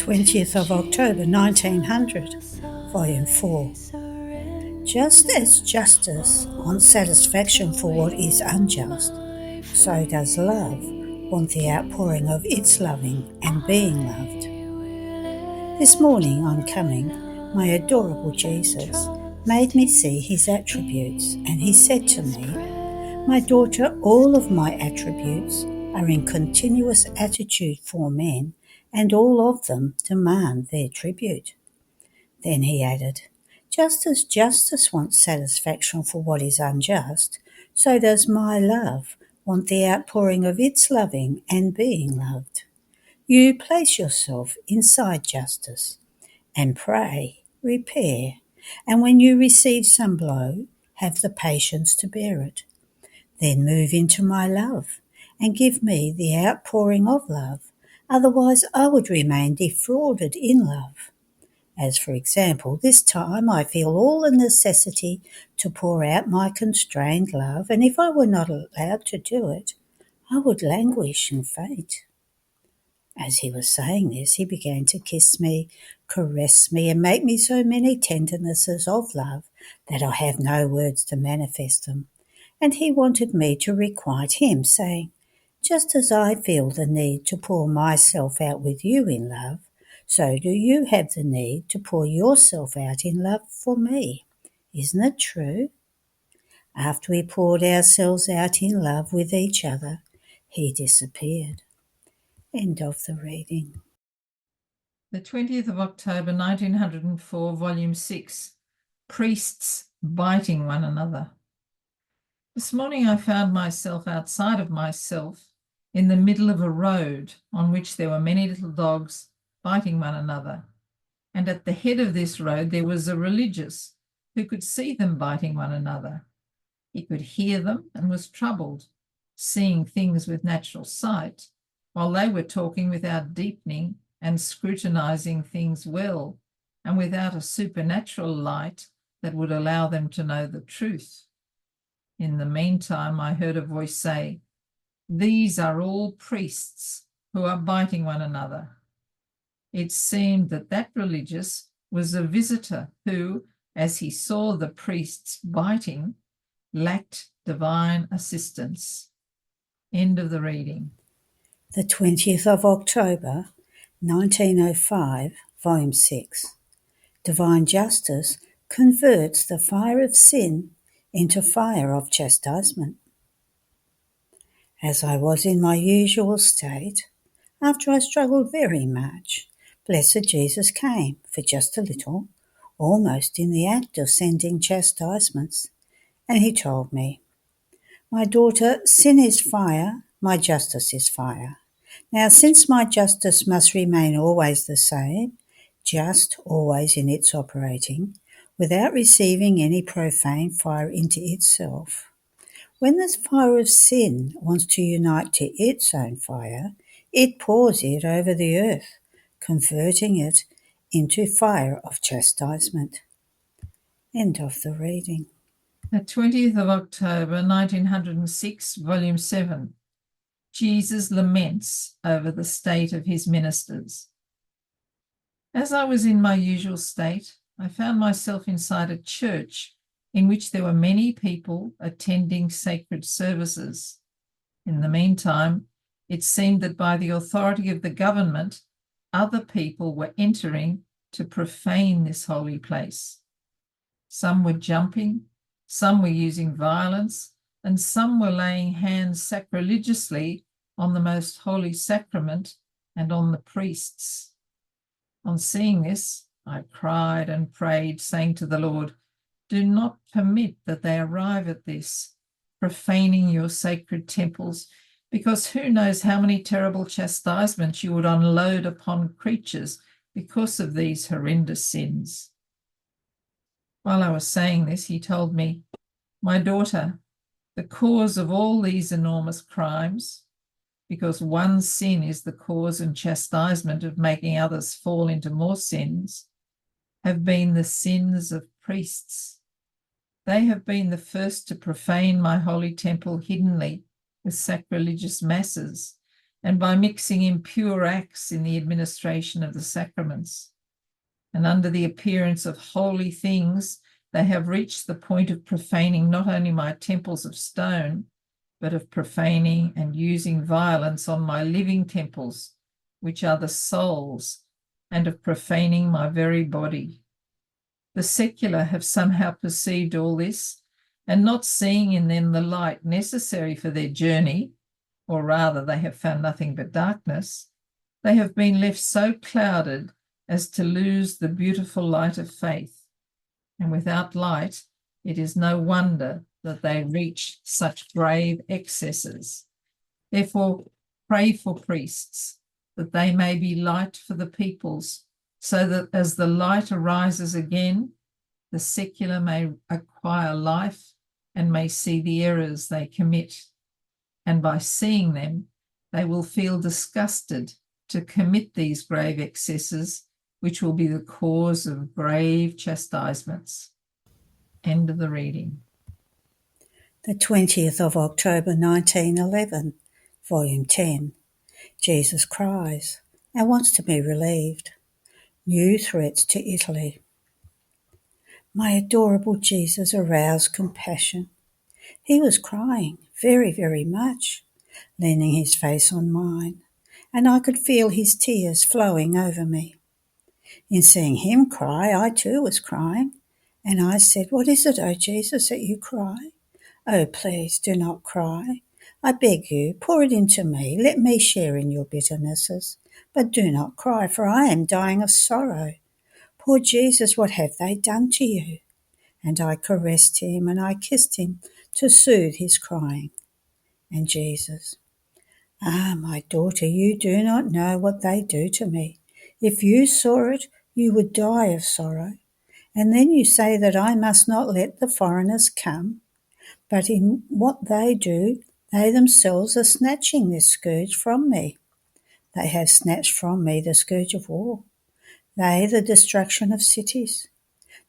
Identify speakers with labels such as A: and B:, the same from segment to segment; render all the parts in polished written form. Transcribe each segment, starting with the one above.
A: 20th of October 1900, Volume 4. Just as justice wants satisfaction for what is unjust, so does love want the outpouring of its loving and being loved. This morning on coming, my adorable Jesus made me see his attributes, and he said to me, "My daughter, all of my attributes are in continuous attitude for men, and all of them demand their tribute." Then he added, "Just as justice wants satisfaction for what is unjust, so does my love want the outpouring of its loving and being loved. You place yourself inside justice and pray, repair, and when you receive some blow, have the patience to bear it. Then move into my love and give me the outpouring of love, otherwise I would remain defrauded in love. As for example, this time I feel all the necessity to pour out my constrained love, and if I were not allowed to do it, I would languish and faint." As he was saying this, he began to kiss me, caress me, and make me so many tendernesses of love that I have no words to manifest them. And he wanted me to requite him, saying, "Just as I feel the need to pour myself out with you in love, so do you have the need to pour yourself out in love for me. Isn't it true?" After we poured ourselves out in love with each other, he disappeared. End of the reading.
B: The 20th of October 1904, Volume 6, Priests Biting One Another. This morning I found myself outside of myself in the middle of a road on which there were many little dogs biting one another. And at the head of this road there was a religious who could see them biting one another. He could hear them and was troubled, seeing things with natural sight, while they were talking without deepening and scrutinizing things well, and without a supernatural light that would allow them to know the truth. In the meantime, I heard a voice say, "These are all priests who are biting one another." It seemed that that religious was a visitor who, as he saw the priests biting, lacked divine assistance. End of the reading.
A: The 20th of October, 1905, Volume 6. Divine justice converts the fire of sin into fire of chastisement. As I was in my usual state, after I struggled very much, blessed Jesus came for just a little, almost in the act of sending chastisements, and he told me, "My daughter, sin is fire, my justice is fire. Now, since my justice must remain always the same, just always in its operating, without receiving any profane fire into itself, when the fire of sin wants to unite to its own fire, it pours it over the earth, converting it into fire of chastisement." End of the reading.
B: The 20th of October 1906, Volume 7, Jesus laments over the state of his ministers. As I was in my usual state, I found myself inside a church in which there were many people attending sacred services. In the meantime, it seemed that by the authority of the government, other people were entering to profane this holy place. Some were jumping, some were using violence, and some were laying hands sacrilegiously on the most holy sacrament and on the priests. On seeing this, I cried and prayed, saying to the Lord, "Do not permit that they arrive at this, profaning your sacred temples, because who knows how many terrible chastisements you would unload upon creatures because of these horrendous sins." While I was saying this, he told me, "My daughter, the cause of all these enormous crimes, because one sin is the cause and chastisement of making others fall into more sins, have been the sins of priests. They have been the first to profane my holy temple hiddenly with sacrilegious masses, and by mixing impure acts in the administration of the sacraments. And under the appearance of holy things, they have reached the point of profaning not only my temples of stone, but of profaning and using violence on my living temples, which are the souls, and of profaning my very body. The secular have somehow perceived all this, and not seeing in them the light necessary for their journey, or rather they have found nothing but darkness, they have been left so clouded as to lose the beautiful light of faith. And without light, it is no wonder that they reach such grave excesses. Therefore, pray for priests, that they may be light for the peoples, so that as the light arises again, the secular may acquire life and may see the errors they commit. And by seeing them, they will feel disgusted to commit these grave excesses, which will be the cause of grave chastisements. End of the reading.
A: The 20th of October 1911, Volume 10. Jesus cries and wants to be relieved. New threats to Italy. My adorable Jesus aroused compassion. He was crying very, very much, leaning his face on mine, and I could feel his tears flowing over me. In seeing him cry, I too was crying, and I said, "What is it, O Jesus, that you cry? Oh, please do not cry. I beg you, pour it into me. Let me share in your bitternesses. But do not cry, for I am dying of sorrow. Poor Jesus, what have they done to you?" And I caressed him and I kissed him to soothe his crying. And Jesus, "Ah, my daughter, you do not know what they do to me. If you saw it, you would die of sorrow. And then you say that I must not let the foreigners come. But in what they do, they themselves are snatching this scourge from me. They have snatched from me the scourge of war, they the destruction of cities.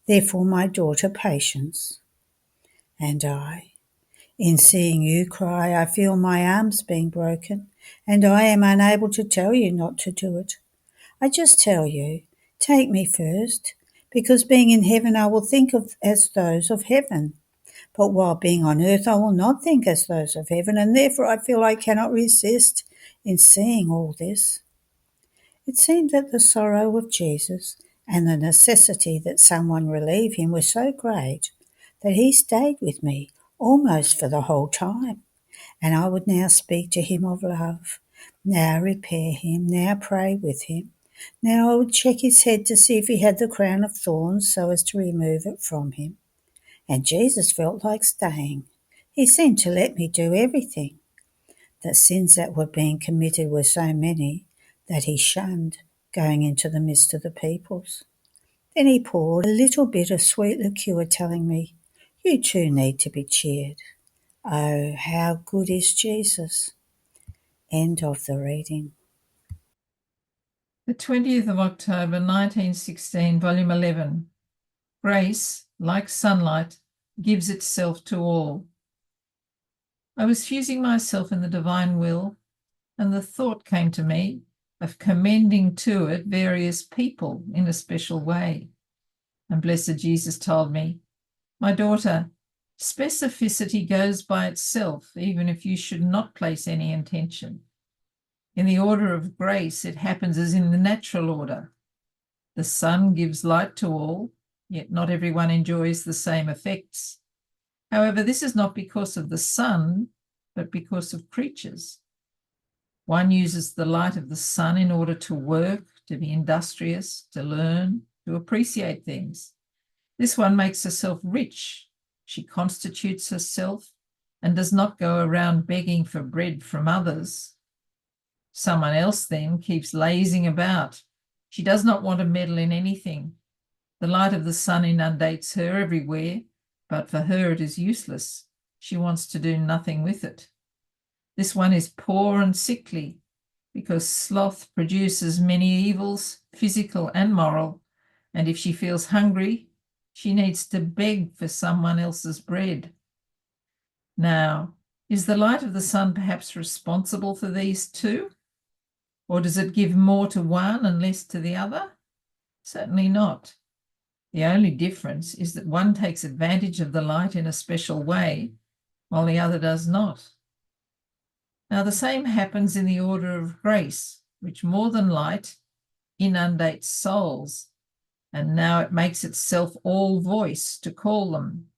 A: Therefore, my daughter, patience." And I, in seeing you cry, I feel my arms being broken, and I am unable to tell you not to do it. I just tell you, take me first, because being in heaven I will think of as those of heaven. But while being on earth I will not think as those of heaven, and therefore I feel I cannot resist in seeing all this. It seemed that the sorrow of Jesus and the necessity that someone relieve him was so great that he stayed with me almost for the whole time, and I would now speak to him of love, now repair him, now pray with him. Now I would check his head to see if he had the crown of thorns so as to remove it from him. And Jesus felt like staying. He seemed to let me do everything. The sins that were being committed were so many that he shunned going into the midst of the peoples. Then he poured a little bit of sweet liqueur, telling me, "You too need to be cheered." Oh, how good is Jesus. End of the reading.
B: The 20th of October 1916, Volume 11. Grace, like sunlight, gives itself to all. I was fusing myself in the divine will, and the thought came to me of commending to it various people in a special way. And Blessed Jesus told me, "My daughter, specificity goes by itself, even if you should not place any intention. In the order of grace, it happens as in the natural order. The sun gives light to all, yet not everyone enjoys the same effects. However, this is not because of the sun, but because of creatures. One uses the light of the sun in order to work, to be industrious, to learn, to appreciate things. This one makes herself rich. She constitutes herself and does not go around begging for bread from others. Someone else then keeps lazing about. She does not want to meddle in anything. The light of the sun inundates her everywhere, but for her it is useless. She wants to do nothing with it. This one is poor and sickly, because sloth produces many evils, physical and moral, and if she feels hungry, she needs to beg for someone else's bread. Now, is the light of the sun perhaps responsible for these too? Or does it give more to one and less to the other? Certainly not. The only difference is that one takes advantage of the light in a special way, while the other does not. Now, the same happens in the order of grace, which more than light inundates souls, and now it makes itself all voice to call them,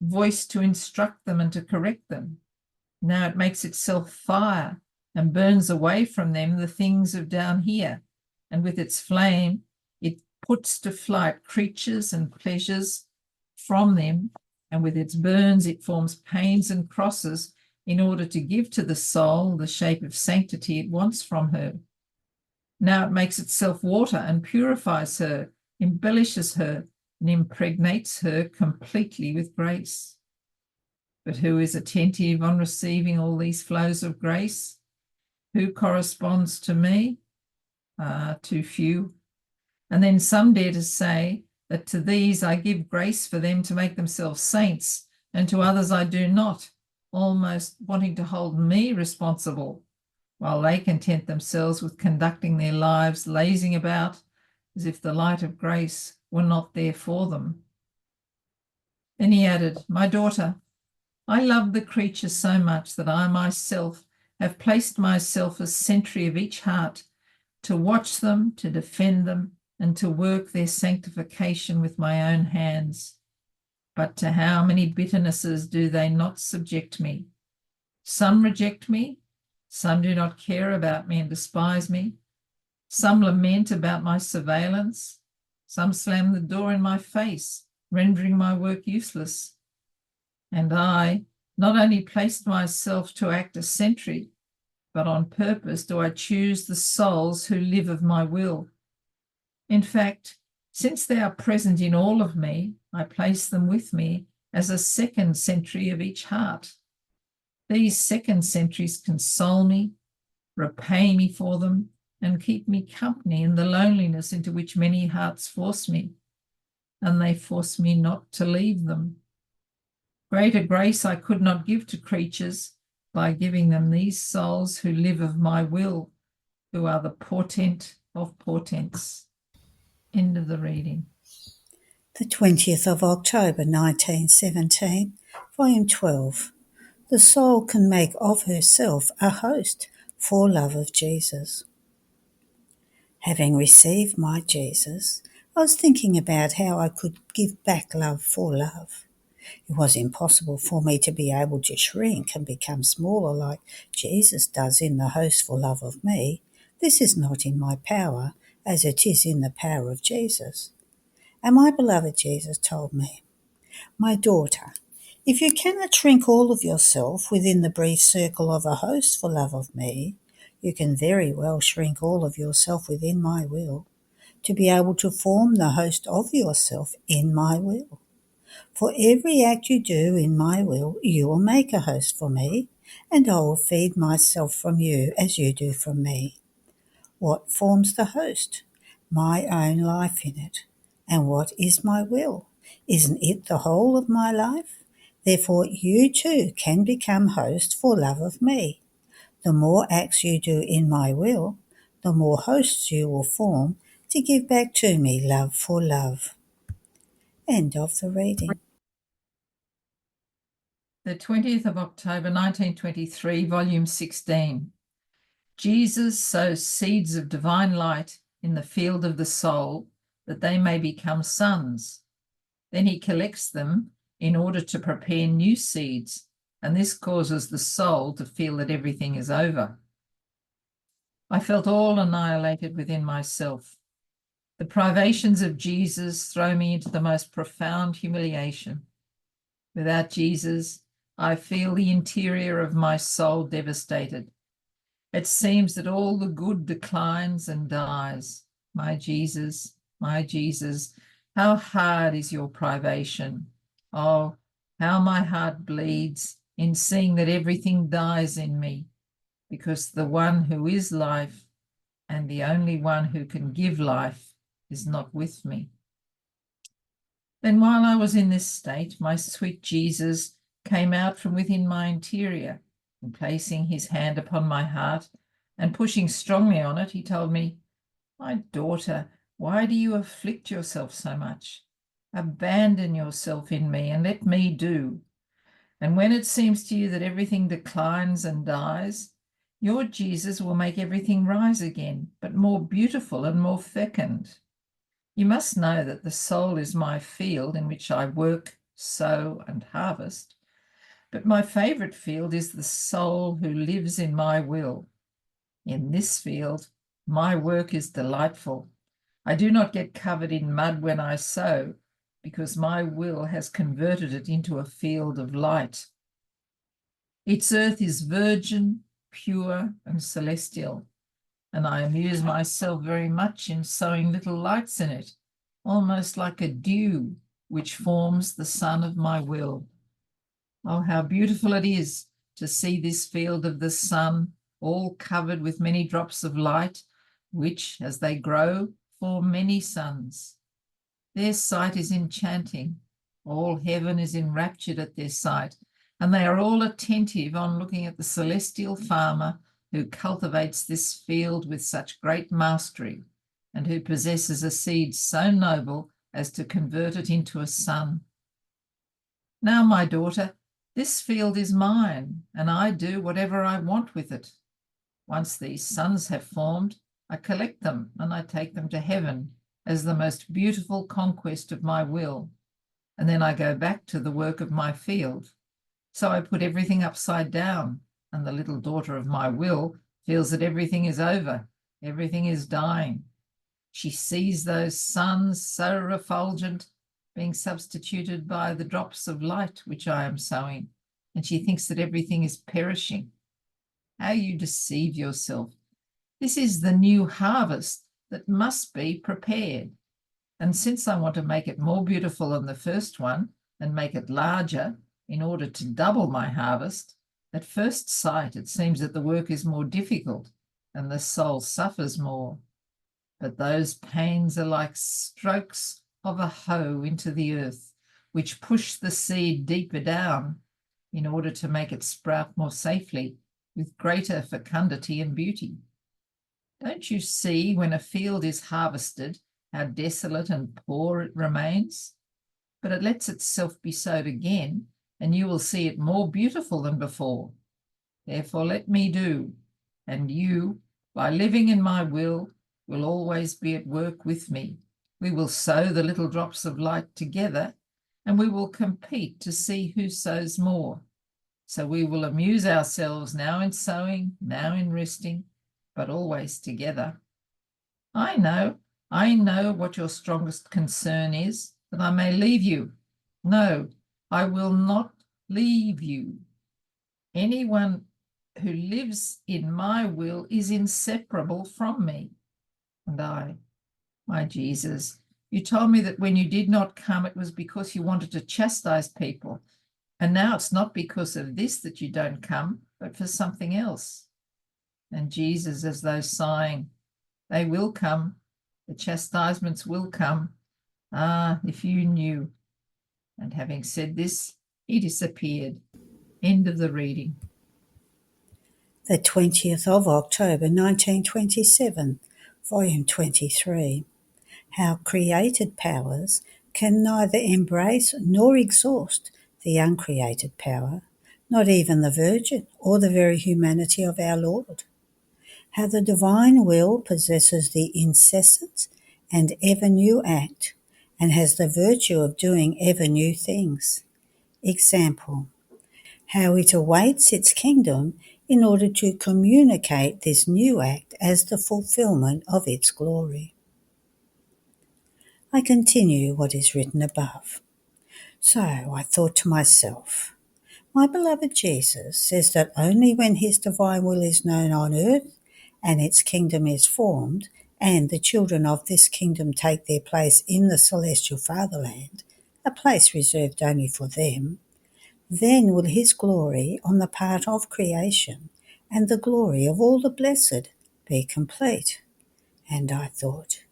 B: voice to instruct them and to correct them. Now it makes itself fire and burns away from them the things of down here, and with its flame it puts to flight creatures and pleasures from them, and with its burns it forms pains and crosses in order to give to the soul the shape of sanctity it wants from her. Now it makes itself water and purifies her, embellishes her, and impregnates her completely with grace. But who is attentive on receiving all these flows of grace? Who corresponds to me? Too few. And then some dare to say that to these I give grace for them to make themselves saints, and to others I do not, almost wanting to hold me responsible, while they content themselves with conducting their lives, lazing about as if the light of grace were not there for them. Then he added, "My daughter, I love the creatures so much that I myself have placed myself as sentry of each heart, to watch them, to defend them, and to work their sanctification with my own hands. But to how many bitternesses do they not subject me? Some reject me, some do not care about me and despise me, some lament about my surveillance, some slam the door in my face, rendering my work useless. And I not only placed myself to act as sentry, but on purpose do I choose the souls who live of my will. In fact, since they are present in all of me, I place them with me as a second sentry of each heart. These second sentries console me, repay me for them, and keep me company in the loneliness into which many hearts force me, and they force me not to leave them. Greater grace I could not give to creatures by giving them these souls who live of my will, who are the portent of portents." End of the reading.
A: The 20th of October 1917, Volume 12. The soul can make of herself a host for love of Jesus. Having received my Jesus, I was thinking about how I could give back love for love. It was impossible for me to be able to shrink and become smaller like Jesus does in the host for love of me. This is not in my power, as it is in the power of Jesus. And my beloved Jesus told me, "My daughter, if you cannot shrink all of yourself within the brief circle of a host for love of me, you can very well shrink all of yourself within my will, to be able to form the host of yourself in my will. For every act you do in my will, you will make a host for me, and I will feed myself from you as you do from me. What forms the host? My own life in it. And what is my will? Isn't it the whole of my life? Therefore you too can become host for love of me. The more acts you do in my will, the more hosts you will form to give back to me love for love." End of the reading.
B: The 20th of October 1923, Volume 16. Jesus sows seeds of divine light in the field of the soul, that they may become sons. Then he collects them in order to prepare new seeds, and this causes the soul to feel that everything is over. I felt all annihilated within myself. The privations of Jesus throw me into the most profound humiliation. Without Jesus, I feel the interior of my soul devastated. It seems that all the good declines and dies. My Jesus, how hard is your privation. Oh, how my heart bleeds in seeing that everything dies in me, because the one who is life and the only one who can give life is not with me. Then while I was in this state, my sweet Jesus came out from within my interior, and placing his hand upon my heart, and pushing strongly on it, he told me, "My daughter, why do you afflict yourself so much? Abandon yourself in me and let me do. And when it seems to you that everything declines and dies, your Jesus will make everything rise again, but more beautiful and more fecund. You must know that the soul is my field in which I work, sow, and harvest. But my favourite field is the soul who lives in my will. In this field, my work is delightful. I do not get covered in mud when I sow, because my will has converted it into a field of light. Its earth is virgin, pure, and celestial, and I amuse myself very much in sowing little lights in it, almost like a dew which forms the sun of my will. Oh, how beautiful it is to see this field of the sun all covered with many drops of light, which, as they grow, form many suns. Their sight is enchanting. All heaven is enraptured at their sight, and they are all attentive on looking at the celestial farmer who cultivates this field with such great mastery, and who possesses a seed so noble as to convert it into a sun. Now, my daughter, this field is mine, and I do whatever I want with it. Once these suns have formed, I collect them and I take them to heaven as the most beautiful conquest of my will, and then I go back to the work of my field. So I put everything upside down, and the little daughter of my will feels that everything is over, everything is dying. She sees those suns so refulgent being substituted by the drops of light which I am sowing, and she thinks that everything is perishing. How you deceive yourself. This is the new harvest that must be prepared. And since I want to make it more beautiful than the first one and make it larger in order to double my harvest, at first sight it seems that the work is more difficult and the soul suffers more. But those pains are like strokes of a hoe into the earth, which push the seed deeper down in order to make it sprout more safely with greater fecundity and beauty. Don't you see when a field is harvested how desolate and poor it remains? But it lets itself be sowed again, and you will see it more beautiful than before. Therefore let me do, and you, by living in my will always be at work with me. We will sow the little drops of light together, and we will compete to see who sows more. So we will amuse ourselves now in sowing, now in resting, but always together. I know what your strongest concern is, that I may leave you. No, I will not leave you. Anyone who lives in my will is inseparable from me. And I, my Jesus, you told me that when you did not come, it was because you wanted to chastise people. And now it's not because of this that you don't come, but for something else. And Jesus, as though sighing, they will come, the chastisements will come. Ah, if you knew. And having said this, he disappeared. End of the reading.
A: The 20th of October 1927, Volume 23. How created powers can neither embrace nor exhaust the uncreated power, not even the Virgin or the very humanity of our Lord. How the divine will possesses the incessant and ever new act, and has the virtue of doing ever new things. Example, how it awaits its kingdom in order to communicate this new act as the fulfillment of its glory. I continue what is written above. So I thought to myself, my beloved Jesus says that only when his divine will is known on earth and its kingdom is formed, and the children of this kingdom take their place in the celestial fatherland, a place reserved only for them, then will his glory on the part of creation and the glory of all the blessed be complete. And I thought,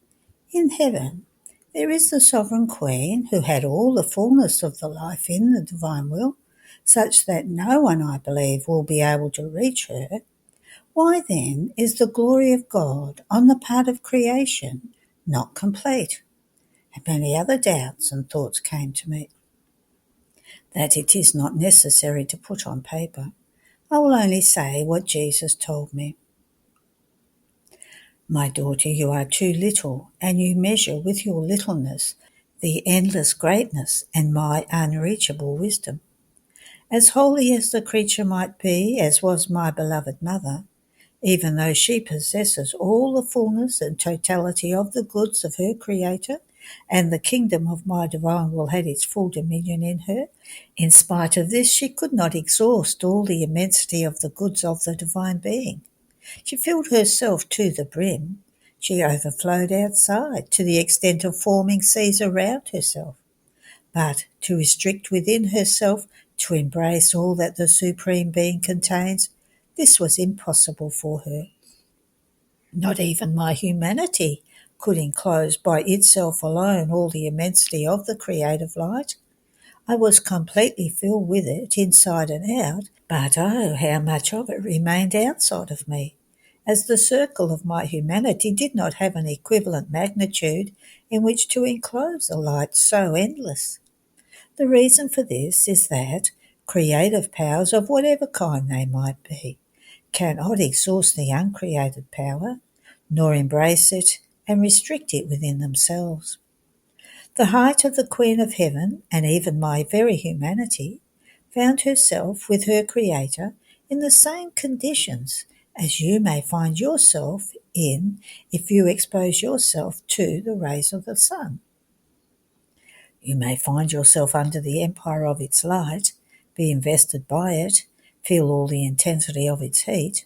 A: in heaven there is the sovereign queen who had all the fullness of the life in the divine will, such that no one, I believe, will be able to reach her, Why then is the glory of God on the part of creation not complete? And many other doubts and thoughts came to me. That it is not necessary to put on paper. I will only say what Jesus told me. My daughter, you are too little, and you measure with your littleness the endless greatness and my unreachable wisdom. As holy as the creature might be, as was my beloved mother, even though she possesses all the fullness and totality of the goods of her Creator, and the kingdom of my divine will had its full dominion in her, in spite of this she could not exhaust all the immensity of the goods of the divine being. She filled herself to the brim. She overflowed outside to the extent of forming seas around herself. But to restrict within herself, to embrace all that the Supreme Being contains, this was impossible for her. Not even my humanity could enclose by itself alone all the immensity of the creative light. I was completely filled with it inside and out, but oh, how much of it remained outside of me, as the circle of my humanity did not have an equivalent magnitude in which to enclose a light so endless. The reason for this is that creative powers of whatever kind they might be cannot exhaust the uncreated power, nor embrace it and restrict it within themselves. The height of the Queen of Heaven, and even my very humanity, found herself with her Creator in the same conditions as you may find yourself in if you expose yourself to the rays of the sun. You may find yourself under the empire of its light, be invested by it, feel all the intensity of its heat,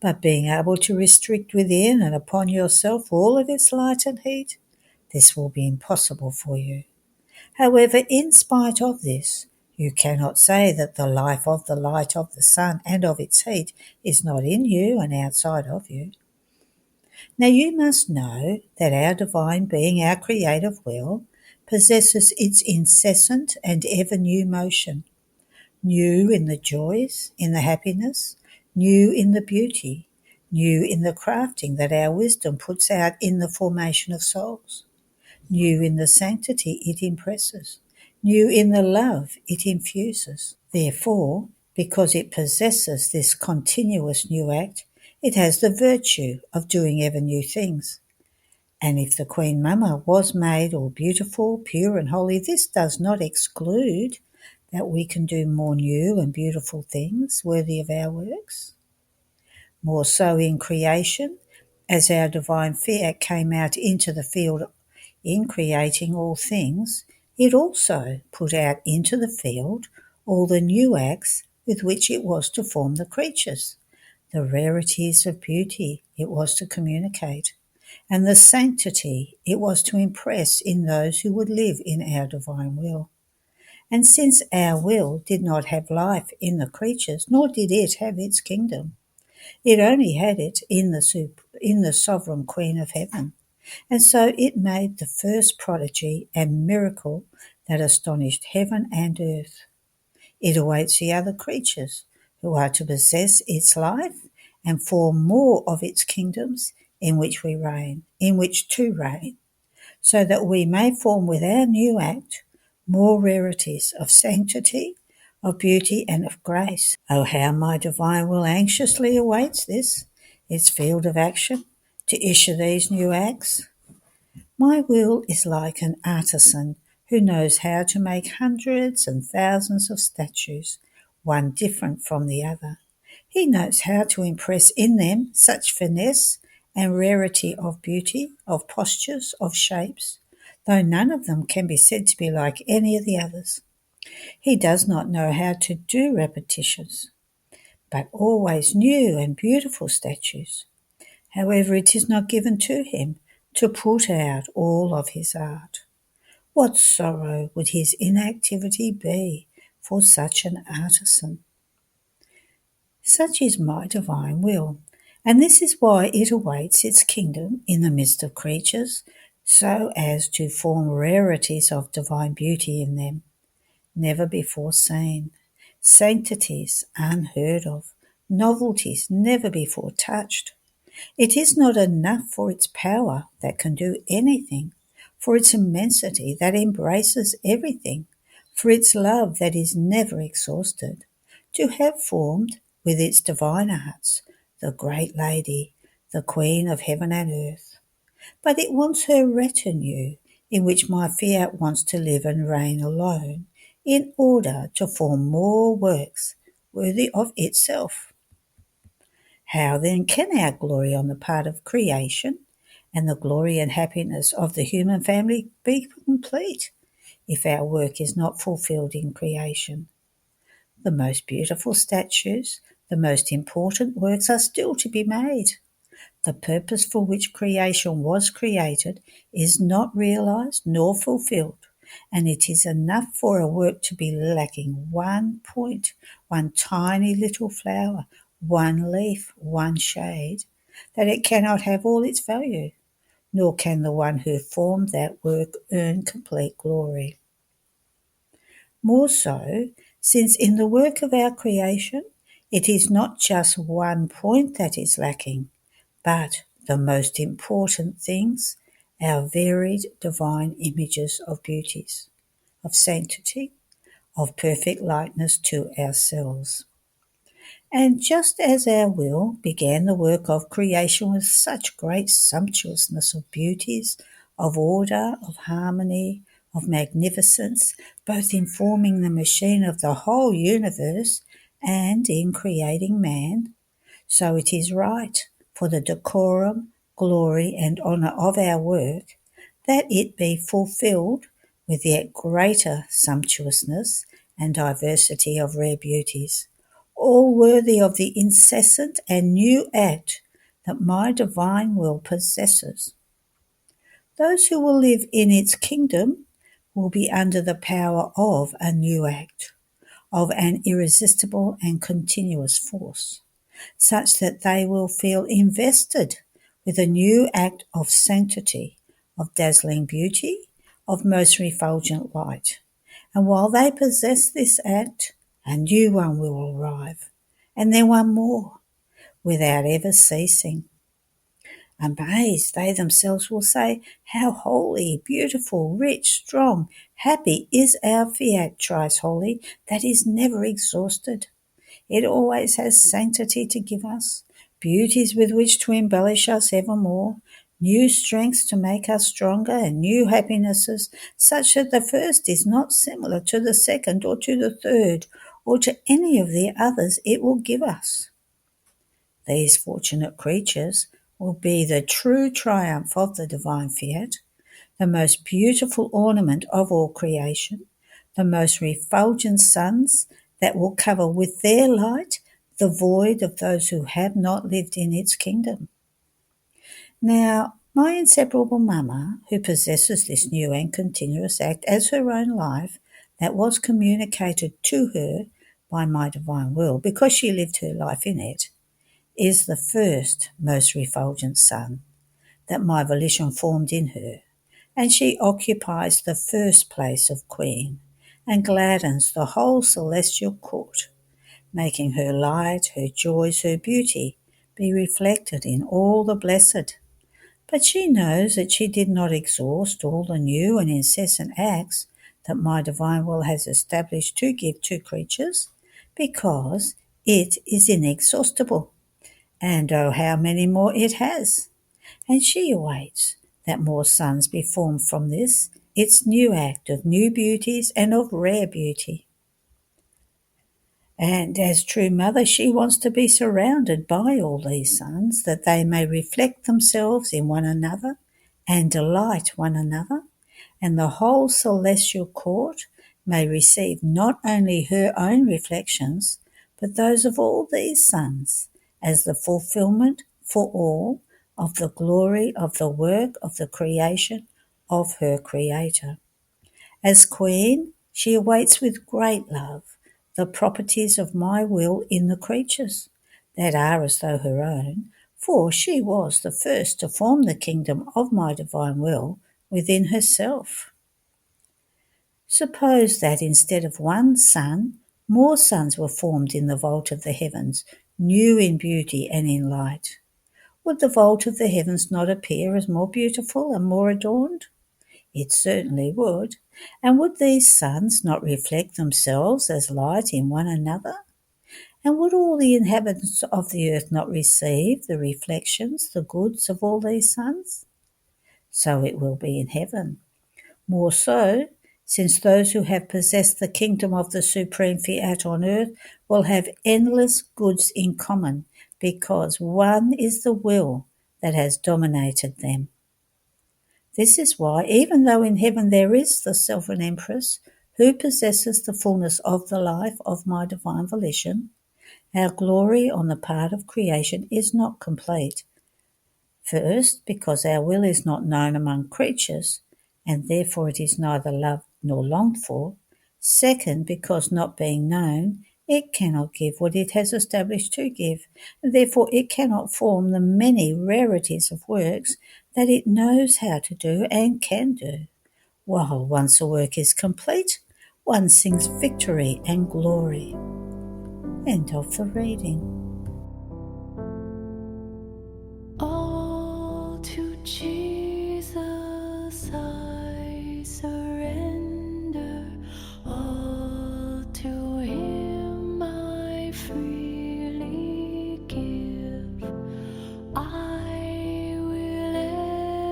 A: but being able to restrict within and upon yourself all of its light and heat, this will be impossible for you. However, in spite of this, you cannot say that the life of the light of the sun and of its heat is not in you and outside of you. Now you must know that our divine being, our creative will, possesses its incessant and ever new motion, new in the joys, in the happiness, new in the beauty, new in the crafting that our wisdom puts out in the formation of souls, new in the sanctity it impresses, new in the love it infuses. Therefore, because it possesses this continuous new act, it has the virtue of doing ever new things. And if the Queen Mama was made all beautiful, pure and holy, this does not exclude that we can do more new and beautiful things worthy of our works. More so in creation, as our divine fiat came out into the field in creating all things, it also put out into the field all the new acts with which it was to form the creatures, the rarities of beauty it was to communicate, and the sanctity it was to impress in those who would live in our divine will. And since our will did not have life in the creatures, nor did it have its kingdom, it only had it in the sovereign Queen of Heaven. And so it made the first prodigy and miracle that astonished heaven and earth. It awaits the other creatures who are to possess its life and form more of its kingdoms in which we reign, in which to reign, so that we may form with our new act more rarities of sanctity, of beauty, and of grace. Oh, how my divine will anxiously awaits this, its field of action, to issue these new acts. My will is like an artisan who knows how to make hundreds and thousands of statues, one different from the other. He knows how to impress in them such finesse and rarity of beauty, of postures, of shapes, though none of them can be said to be like any of the others. He does not know how to do repetitions, but always new and beautiful statues. However, it is not given to him to put out all of his art. What sorrow would his inactivity be for such an artisan? Such is my divine will, and this is why it awaits its kingdom in the midst of creatures, so as to form rarities of divine beauty in them, never before seen, sanctities unheard of, novelties never before touched. It is not enough for its power that can do anything, for its immensity that embraces everything, for its love that is never exhausted, to have formed, with its divine arts, the great lady, the queen of heaven and earth. But it wants her retinue, in which my fiat wants to live and reign alone, in order to form more works worthy of itself. How then can our glory on the part of creation and the glory and happiness of the human family be complete if our work is not fulfilled in creation? The most beautiful statues, the most important works are still to be made. The purpose for which creation was created is not realized nor fulfilled, and it is enough for a work to be lacking one point, one tiny little flower, one leaf, one shade, that it cannot have all its value, nor can the one who formed that work earn complete glory. More so, since in the work of our creation, it is not just one point that is lacking, but the most important things, our varied divine images of beauties, of sanctity, of perfect likeness to ourselves. And just as our will began the work of creation with such great sumptuousness of beauties, of order, of harmony, of magnificence, both in forming the machine of the whole universe and in creating man, so it is right for the decorum, glory, and honour of our work that it be fulfilled with yet greater sumptuousness and diversity of rare beauties, all worthy of the incessant and new act that my divine will possesses. Those who will live in its kingdom will be under the power of a new act, of an irresistible and continuous force, such that they will feel invested with a new act of sanctity, of dazzling beauty, of most refulgent light. And while they possess this act, a new one will arrive, and then one more, without ever ceasing. Amazed, they themselves will say, how holy, beautiful, rich, strong, happy is our fiat thrice holy that is never exhausted. It always has sanctity to give us, beauties with which to embellish us evermore, new strengths to make us stronger, and new happinesses, such that the first is not similar to the second or to the third or to any of the others it will give us. These fortunate creatures will be the true triumph of the divine fiat, the most beautiful ornament of all creation, the most refulgent suns that will cover with their light the void of those who have not lived in its kingdom. Now, my inseparable mamma, who possesses this new and continuous act as her own life, that was communicated to her by my divine will, because she lived her life in it, is the first most refulgent sun that my volition formed in her, and she occupies the first place of queen, and gladdens the whole celestial court, making her light, her joys, her beauty be reflected in all the blessed. But she knows that she did not exhaust all the new and incessant acts that my divine will has established to give to creatures, because it is inexhaustible, and oh, how many more it has! And she awaits that more suns be formed from this, its new act of new beauties and of rare beauty. And as true mother, she wants to be surrounded by all these suns, that they may reflect themselves in one another and delight one another, and the whole celestial court may receive not only her own reflections, but those of all these suns, as the fulfillment for all of the glory of the work of the creation of her Creator. As Queen, she awaits with great love the properties of my will in the creatures, that are as though her own, for she was the first to form the kingdom of my divine will within herself. Suppose that instead of one sun, more suns were formed in the vault of the heavens, new in beauty and in light. Would the vault of the heavens not appear as more beautiful and more adorned? It certainly would. And would these suns not reflect themselves as light in one another? And would all the inhabitants of the earth not receive the reflections, the goods of all these suns? So it will be in heaven. More so, since those who have possessed the kingdom of the supreme fiat on earth will have endless goods in common, because one is the will that has dominated them. This is why, even though in heaven there is the sovereign empress who possesses the fullness of the life of my divine volition, our glory on the part of creation is not complete. First, because our will is not known among creatures, and therefore it is neither loved nor longed for. Second, because not being known, it cannot give what it has established to give, and therefore it cannot form the many rarities of works that it knows how to do and can do. While once a work is complete, one sings victory and glory. End of the reading.
C: All to Jesus I surrender, all to Him I freely give. I will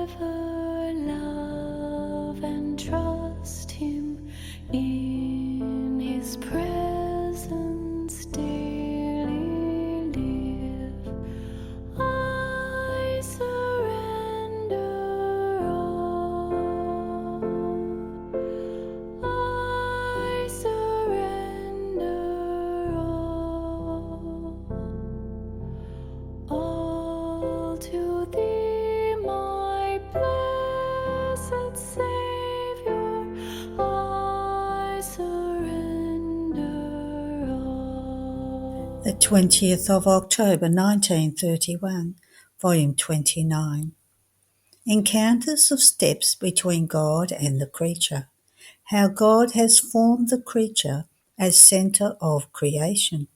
C: ever love and trust Him, in His presence daily live. I surrender all. I surrender all to Thee, my blessed Savior. I surrender all.
A: The 20th of October 1931, Volume 29. Encounters of steps between God and the creature. How God has formed the creature as centre of creation.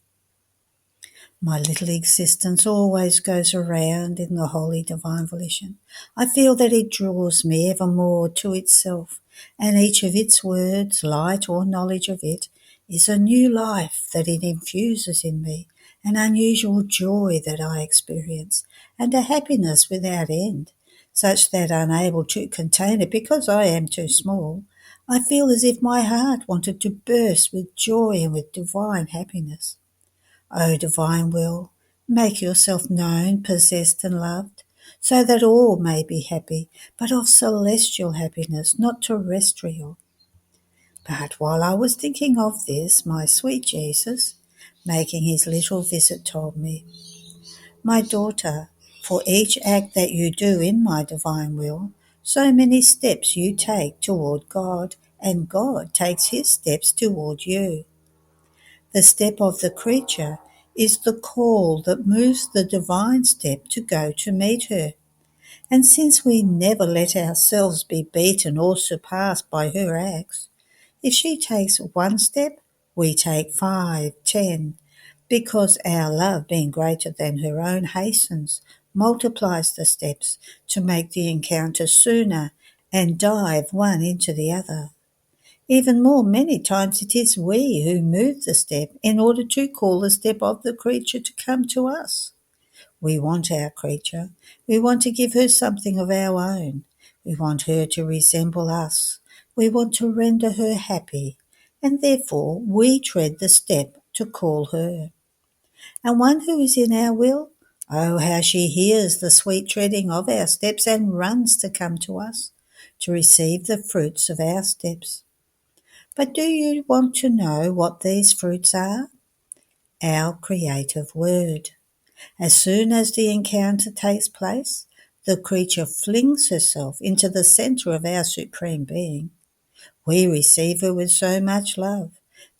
A: My little existence always goes around in the holy divine volition. I feel that it draws me ever more to itself, and each of its words, light or knowledge of it, is a new life that it infuses in me, an unusual joy that I experience, and a happiness without end, such that unable to contain it because I am too small, I feel as if my heart wanted to burst with joy and with divine happiness. O divine will, make yourself known, possessed and loved, so that all may be happy, but of celestial happiness, not terrestrial. But while I was thinking of this, my sweet Jesus, making his little visit, told me, My daughter, for each act that you do in my divine will, so many steps you take toward God, and God takes his steps toward you. The step of the creature is the call that moves the divine step to go to meet her. And since we never let ourselves be beaten or surpassed by her acts, if she takes one step, we take 5, 10, because our love, being greater than her own, hastens, multiplies the steps to make the encounter sooner and dive one into the other. Even more, many times it is we who move the step in order to call the step of the creature to come to us. We want our creature. We want to give her something of our own. We want her to resemble us. We want to render her happy, and therefore we tread the step to call her. And one who is in our will, oh, how she hears the sweet treading of our steps and runs to come to us, to receive the fruits of our steps. But do you want to know what these fruits are? Our creative word. As soon as the encounter takes place, the creature flings herself into the centre of our supreme being. We receive her with so much love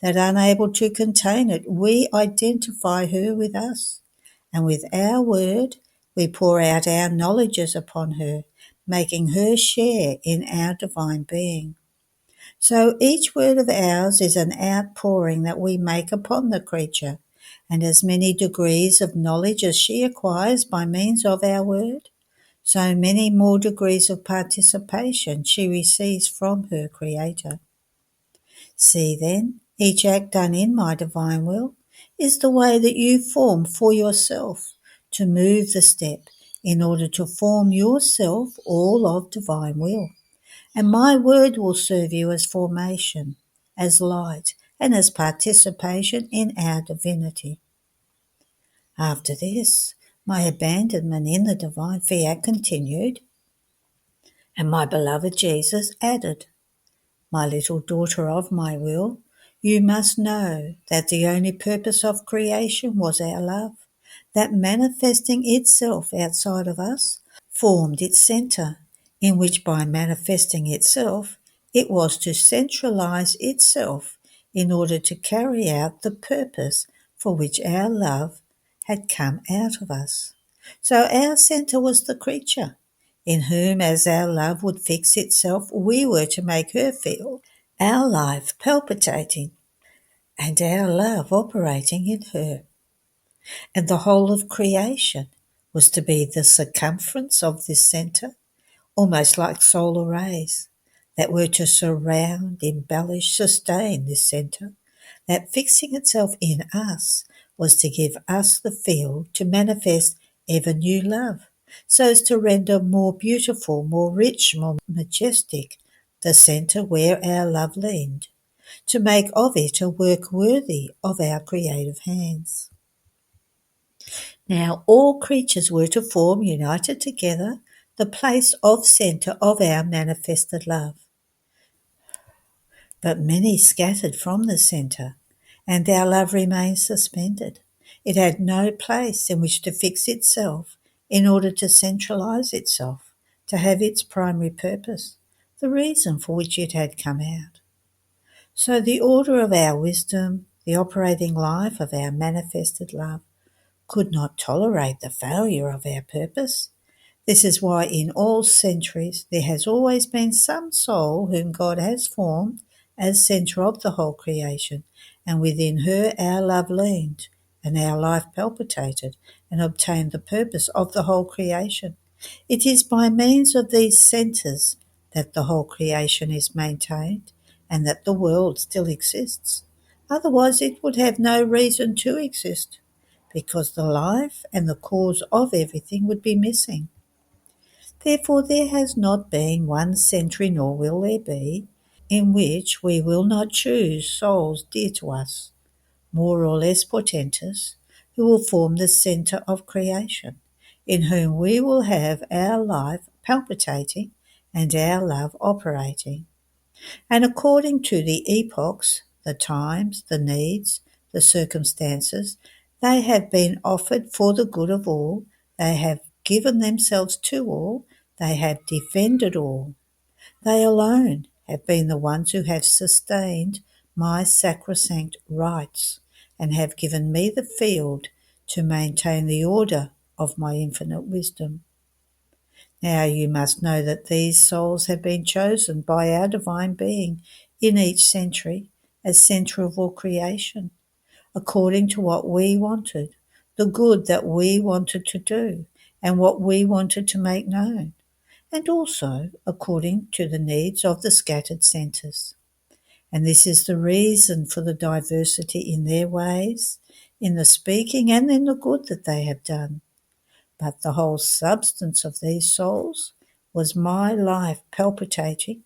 A: that, unable to contain it, we identify her with us, and with our word we pour out our knowledges upon her, making her share in our divine being. So each word of ours is an outpouring that we make upon the creature, And as many degrees of knowledge as she acquires by means of our word, so many more degrees of participation she receives from her Creator. See then, each act done in my divine will is the way that you form for yourself to move the step in order to form yourself all of divine will. And my word will serve you as formation, as light, and as participation in our divinity. After this, my abandonment in the divine fiat continued, and my beloved Jesus added, My little daughter of my will, you must know that the only purpose of creation was our love, that manifesting itself outside of us formed its centre, in which by manifesting itself, it was to centralize itself in order to carry out the purpose for which our love had come out of us. So our centre was the creature, in whom as our love would fix itself, we were to make her feel our life palpitating and our love operating in her. And the whole of creation was to be the circumference of this centre, almost like solar rays, that were to surround, embellish, sustain this centre, that fixing itself in us was to give us the field to manifest ever new love, so as to render more beautiful, more rich, more majestic the centre where our love leaned, to make of it a work worthy of our creative hands. Now all creatures were to form, united together, the place of centre of our manifested love. But many scattered from the centre, and our love remained suspended. It had no place in which to fix itself in order to centralize itself, to have its primary purpose, the reason for which it had come out. So the order of our wisdom, the operating life of our manifested love, could not tolerate the failure of our purpose. This is why in all centuries there has always been some soul whom God has formed as centre of the whole creation, and within her our love leaned, and our life palpitated, and obtained the purpose of the whole creation. It is by means of these centres that the whole creation is maintained, and that the world still exists. Otherwise it would have no reason to exist, because the life and the cause of everything would be missing. Therefore there has not been one century, nor will there be, in which we will not choose souls dear to us, more or less portentous, who will form the centre of creation, in whom we will have our life palpitating and our love operating. And according to the epochs, the times, the needs, the circumstances, they have been offered for the good of all, they have given themselves to all, they have defended all. They alone have been the ones who have sustained my sacrosanct rights, and have given me the field to maintain the order of my infinite wisdom. Now you must know that these souls have been chosen by our divine being in each century as centre of all creation, according to what we wanted, the good that we wanted to do, and what we wanted to make known, and also according to the needs of the scattered centres. And this is the reason for the diversity in their ways, in the speaking and in the good that they have done. But the whole substance of these souls was my life palpitating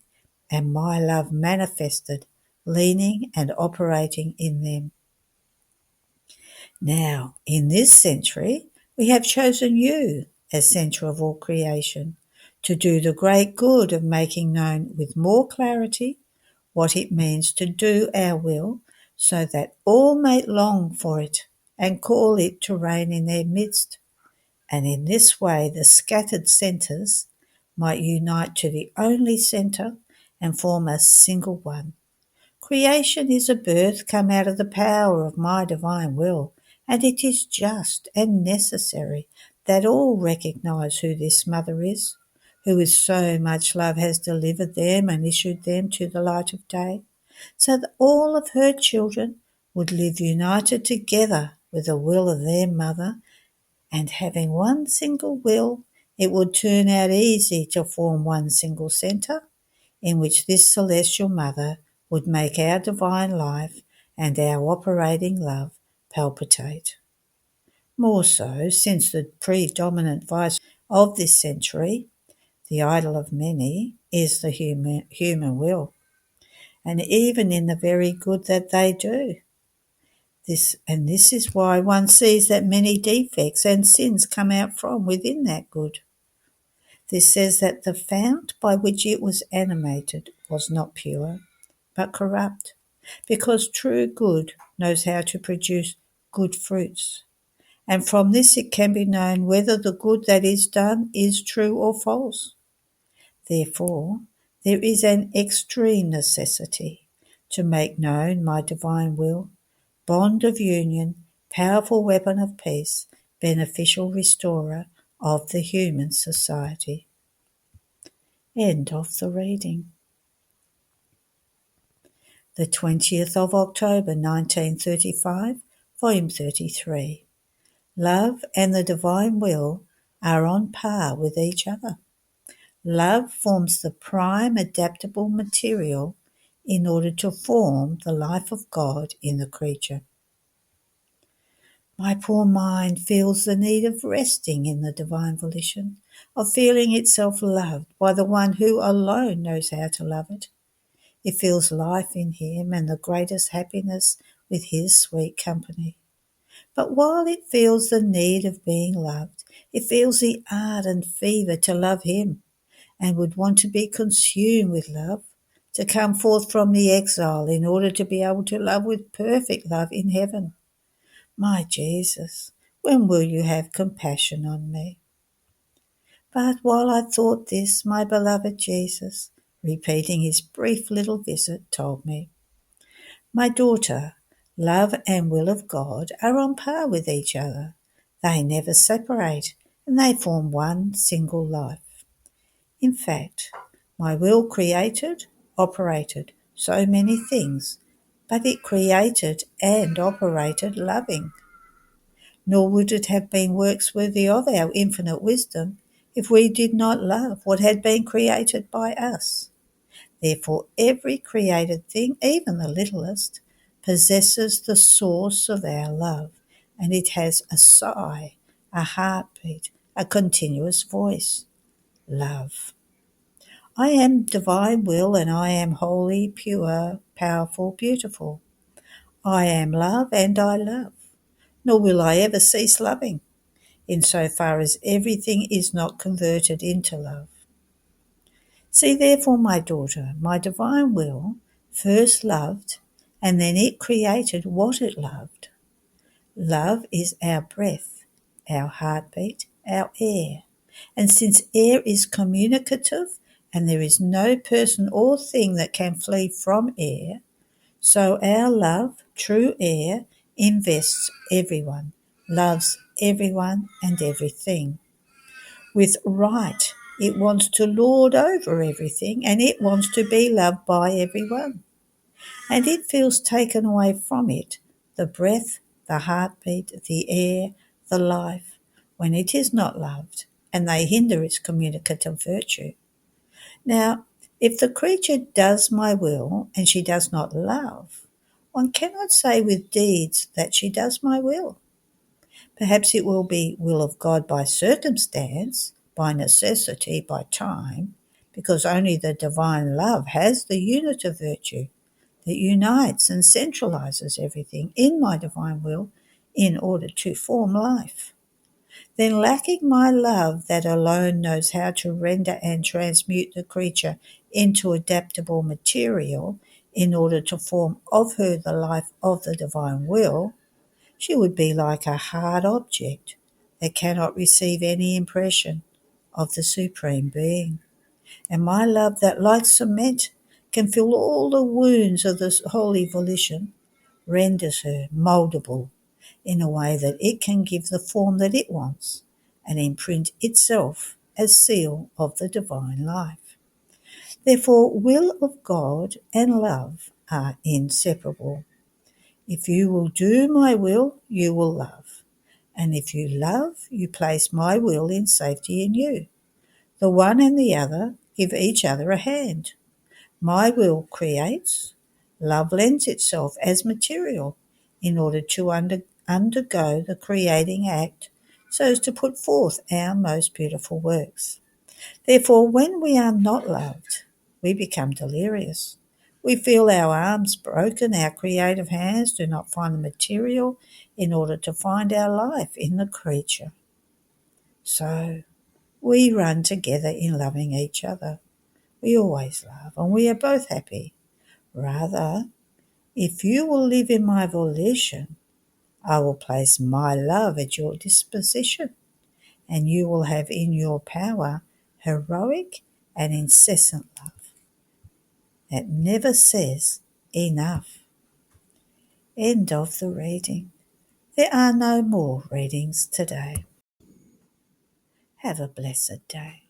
A: and my love manifested, leaning and operating in them. Now, in this century, we have chosen you as centre of all creation, to do the great good of making known with more clarity what it means to do our will, so that all may long for it and call it to reign in their midst. And in this way the scattered centres might unite to the only centre and form a single one. Creation is a birth come out of the power of my divine will, and it is just and necessary that all recognise who this mother is, who with so much love has delivered them and issued them to the light of day, so that all of her children would live united together with the will of their mother, and having one single will, it would turn out easy to form one single centre, in which this celestial mother would make our divine life and our operating love palpitate. More so, since the predominant vice of this century, the idol of many, is the human will, and even in the very good that they do. This is why one sees that many defects and sins come out from within that good. This says that the fount by which it was animated was not pure, but corrupt, because true good knows how to produce good fruits. And from this it can be known whether the good that is done is true or false. Therefore, there is an extreme necessity to make known my divine will, bond of union, powerful weapon of peace, beneficial restorer of the human society. End of the reading. The 20th of October 1935, Volume 33. Love and the divine will are on par with each other. Love forms the prime adaptable material in order to form the life of God in the creature. My poor mind feels the need of resting in the divine volition, of feeling itself loved by the one who alone knows how to love it. It feels life in him and the greatest happiness with his sweet company. But while it feels the need of being loved, it feels the ardent fever to love him, and would want to be consumed with love, to come forth from the exile in order to be able to love with perfect love in heaven. My Jesus, when will you have compassion on me? But while I thought this, my beloved Jesus, repeating his brief little visit, told me, my daughter, love and will of God are on par with each other. They never separate, and they form one single life. In fact, my will created, operated so many things, but it created and operated loving. Nor would it have been works worthy of our infinite wisdom if we did not love what had been created by us. Therefore, every created thing, even the littlest, possesses the source of our love, and it has a sigh, a heartbeat, a continuous voice. Love. I am divine will, and I am holy, pure, powerful, beautiful. I am love, and I love, nor will I ever cease loving, insofar as everything is not converted into love. See therefore, my daughter, my divine will first loved, and then it created what it loved. Love is our breath, our heartbeat, our air. And since air is communicative, and there is no person or thing that can flee from air, so our love, true air, invests everyone, loves everyone and everything. With right, it wants to lord over everything, and it wants to be loved by everyone. And it feels taken away from it, the breath, the heartbeat, the air, the life, when it is not loved, and they hinder its communicative virtue. Now, if the creature does my will and she does not love, one cannot say with deeds that she does my will. Perhaps it will be will of God by circumstance, by necessity, by time, because only the divine love has the unit of virtue that unites and centralizes everything in my divine will in order to form life. Then lacking my love that alone knows how to render and transmute the creature into adaptable material in order to form of her the life of the divine will, she would be like a hard object that cannot receive any impression of the Supreme Being. And my love that, like cement, can fill all the wounds of this holy volition, renders her mouldable in a way that it can give the form that it wants and imprint itself as seal of the divine life. Therefore, will of God and love are inseparable. If you will do my will, you will love. And if you love, you place my will in safety in you. The one and the other give each other a hand. My will creates. Love lends itself as material in order to undergo the creating act so as to put forth our most beautiful works. Therefore, when we are not loved, we become delirious. We feel our arms broken, our creative hands do not find the material in order to find our life in the creature. So, we run together in loving each other. We always love, and we are both happy. Rather, if you will live in my volition, I will place my love at your disposition, and you will have in your power heroic and incessant love that never says enough. End of the reading. There are no more readings today. Have a blessed day.